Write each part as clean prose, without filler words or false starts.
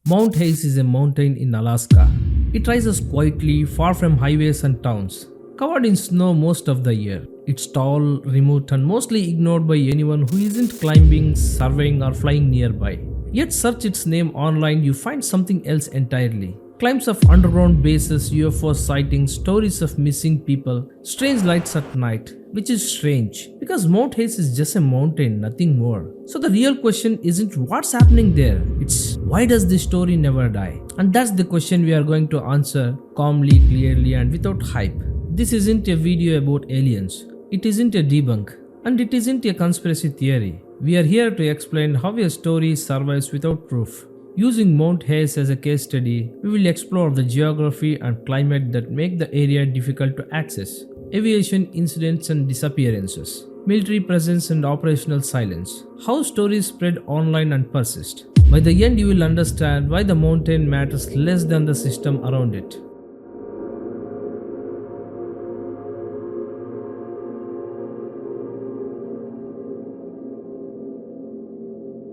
Mount Hayes is a mountain in Alaska. It rises quietly, far from highways and towns, covered in snow most of the year. It's tall, remote, and mostly ignored by anyone who isn't climbing, surveying, or flying nearby. Yet, search its name online, you find something else entirely. Claims of underground bases, UFO sightings, stories of missing people, strange lights at night, which is strange because Mount Hayes is just a mountain, nothing more. So the real question isn't what's happening there, it's why does this story never die? And that's the question we are going to answer calmly, clearly, and without hype. This isn't a video about aliens, it isn't a debunk, and it isn't a conspiracy theory. We are here to explain how a story survives without proof. Using Mount Hayes as a case study, we will explore the geography and climate that make the area difficult to access, aviation incidents and disappearances, military presence and operational silence, how stories spread online and persist. By the end, you will understand why the mountain matters less than the system around it.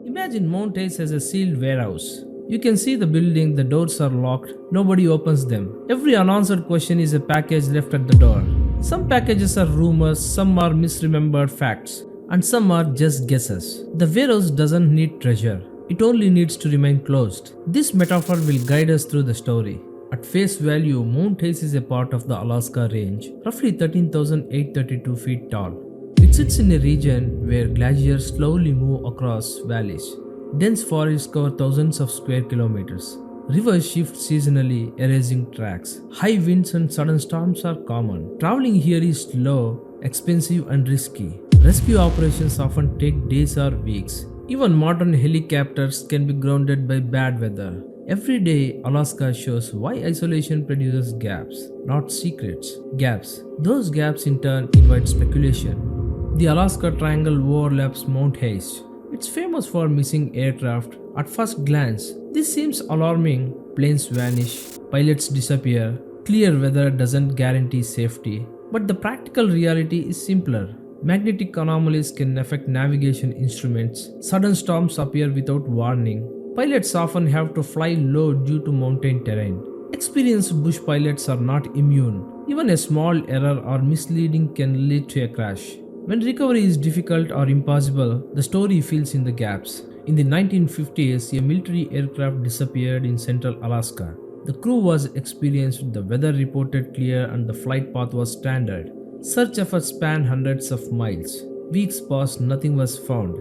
Imagine Mount Hayes as a sealed warehouse. You can see the building, the doors are locked, nobody opens them. Every unanswered question is a package left at the door. Some packages are rumors, some are misremembered facts, and some are just guesses. The warehouse doesn't need treasure, it only needs to remain closed. This metaphor will guide us through the story. At face value, Mount Hayes is a part of the Alaska Range, roughly 13,832 feet tall. It sits in a region where glaciers slowly move across valleys. Dense forests cover thousands of square kilometers. Rivers shift seasonally, erasing tracks. High winds and sudden storms are common. Traveling here is slow, expensive, and risky. Rescue operations often take days or weeks. Even modern helicopters can be grounded by bad weather. Every day, Alaska shows why isolation produces gaps, not secrets, gaps. Those gaps in turn invite speculation. The Alaska Triangle overlaps Mount Hayes. It's famous for missing aircraft. At first glance, this seems alarming. Planes vanish, pilots disappear, clear weather doesn't guarantee safety. But the practical reality is simpler. Magnetic anomalies can affect navigation instruments. Sudden storms appear without warning. Pilots often have to fly low due to mountain terrain. Experienced bush pilots are not immune. Even a small error or misleading can lead to a crash. When recovery is difficult or impossible, the story fills in the gaps. In the 1950s, a military aircraft disappeared in central Alaska. The crew was experienced, the weather reported clear, and the flight path was standard. Search efforts spanned hundreds of miles. Weeks passed, nothing was found.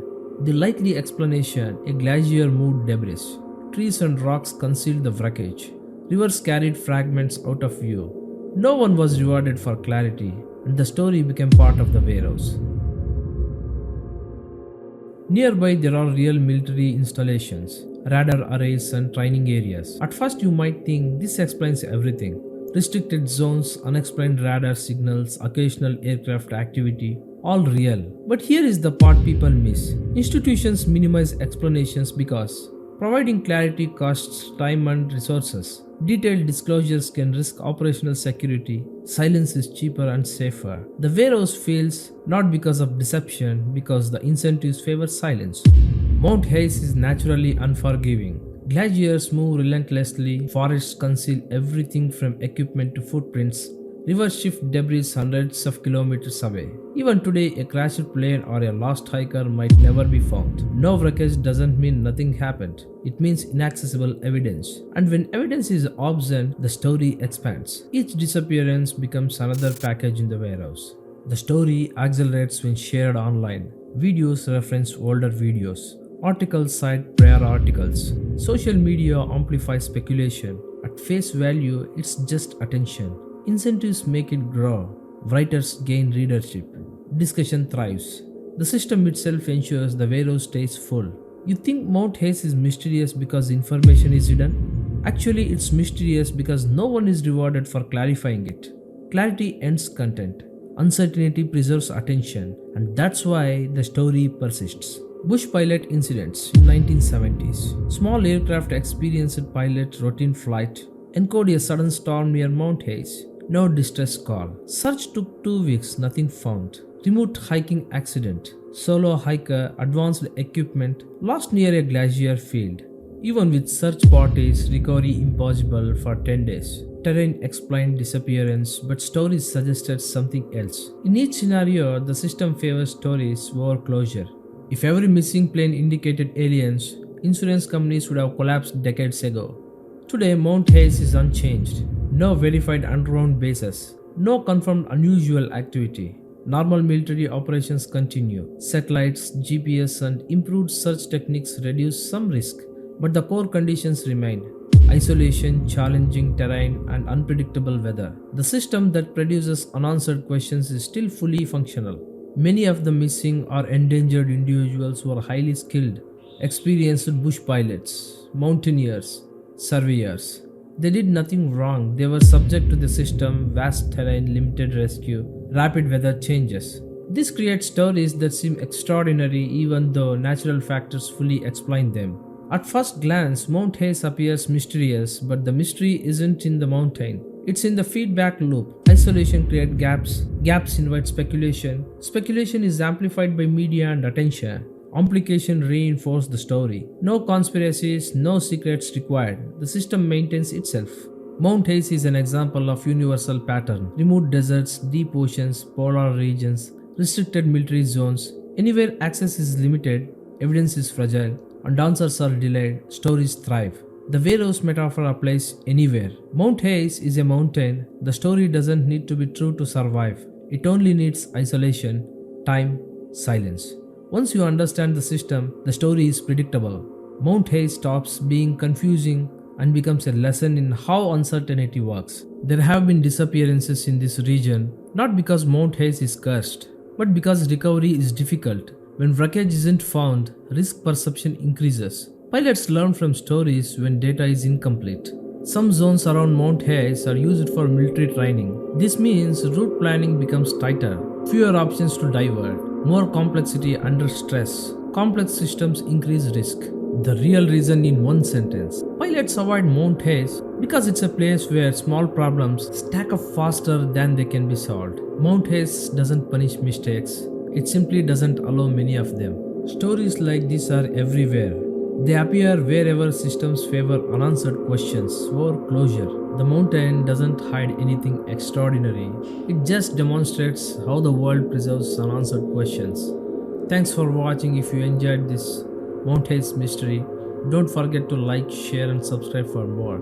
The likely explanation: a glacier moved debris. Trees and rocks concealed the wreckage. Rivers carried fragments out of view. No one was rewarded for clarity, and the story became part of the warehouse. Nearby, there are real military installations, radar arrays, and training areas. At first, you might think this explains everything. Restricted zones, unexplained radar signals, occasional aircraft activity, all real. But here is the part people miss. Institutions minimize explanations because providing clarity costs time and resources. Detailed disclosures can risk operational security. Silence is cheaper and safer. The warehouse fails not because of deception, because the incentives favor silence. Mount Hayes is naturally unforgiving. Glaciers move relentlessly, forests conceal everything from equipment to footprints. Rivers shift debris hundreds of kilometers away. Even today, a crashed plane or a lost hiker might never be found. No wreckage doesn't mean nothing happened. It means inaccessible evidence. And when evidence is absent, the story expands. Each disappearance becomes another package in the warehouse. The story accelerates when shared online. Videos reference older videos. Articles cite prior articles. Social media amplifies speculation. At face value, it's just attention. Incentives make it grow. Writers gain readership. Discussion thrives. The system itself ensures the warehouse stays full. You think Mount Hayes is mysterious because information is hidden? Actually, it's mysterious because no one is rewarded for clarifying it. Clarity ends content. Uncertainty preserves attention, and that's why the story persists. Bush pilot incidents in 1970s. Small aircraft experienced pilot routine flight. Encode a sudden storm near Mount Hayes. No distress call. Search took 2 weeks, nothing found. Remote hiking accident. Solo hiker, advanced equipment, lost near a glacier field. Even with search parties, recovery impossible for 10 days. Terrain explained disappearance, but stories suggested something else. In each scenario, the system favors stories over closure. If every missing plane indicated aliens, insurance companies would have collapsed decades ago. Today, Mount Hayes is unchanged. No verified underground bases. No confirmed unusual activity. Normal military operations continue. Satellites, GPS, and improved search techniques reduce some risk, but the core conditions remain: isolation, challenging terrain, and unpredictable weather. The system that produces unanswered questions is still fully functional. Many of the missing are endangered individuals who are highly skilled, experienced bush pilots, mountaineers, surveyors. They did nothing wrong. They were subject to the system, vast terrain, limited rescue, rapid weather changes. This creates stories that seem extraordinary even though natural factors fully explain them. At first glance, Mount Hayes appears mysterious, but the mystery isn't in the mountain. It's in the feedback loop. Isolation creates gaps. Gaps invite speculation. Speculation is amplified by media and attention. Amplification reinforces the story. No conspiracies, no secrets required. The system maintains itself. Mount Hayes is an example of universal pattern. Remote deserts, deep oceans, polar regions, restricted military zones. Anywhere access is limited, evidence is fragile, and answers are delayed, stories thrive. The warehouse metaphor applies anywhere. Mount Hayes is a mountain. The story doesn't need to be true to survive. It only needs isolation, time, silence. Once you understand the system, the story is predictable. Mount Hayes stops being confusing and becomes a lesson in how uncertainty works. There have been disappearances in this region, not because Mount Hayes is cursed, but because recovery is difficult. When wreckage isn't found, risk perception increases. Pilots learn from stories when data is incomplete. Some zones around Mount Hayes are used for military training. This means route planning becomes tighter, fewer options to divert, more complexity under stress. Complex systems increase risk. The real reason in one sentence: pilots avoid Mount Hayes because it's a place where small problems stack up faster than they can be solved. Mount Hayes doesn't punish mistakes, it simply doesn't allow many of them. Stories like this are everywhere. They appear wherever systems favor unanswered questions or closure. The mountain doesn't hide anything extraordinary. It just demonstrates how the world preserves unanswered questions. Thanks for watching. If you enjoyed this Mount Hayes mystery, don't forget to like, share, and subscribe for more.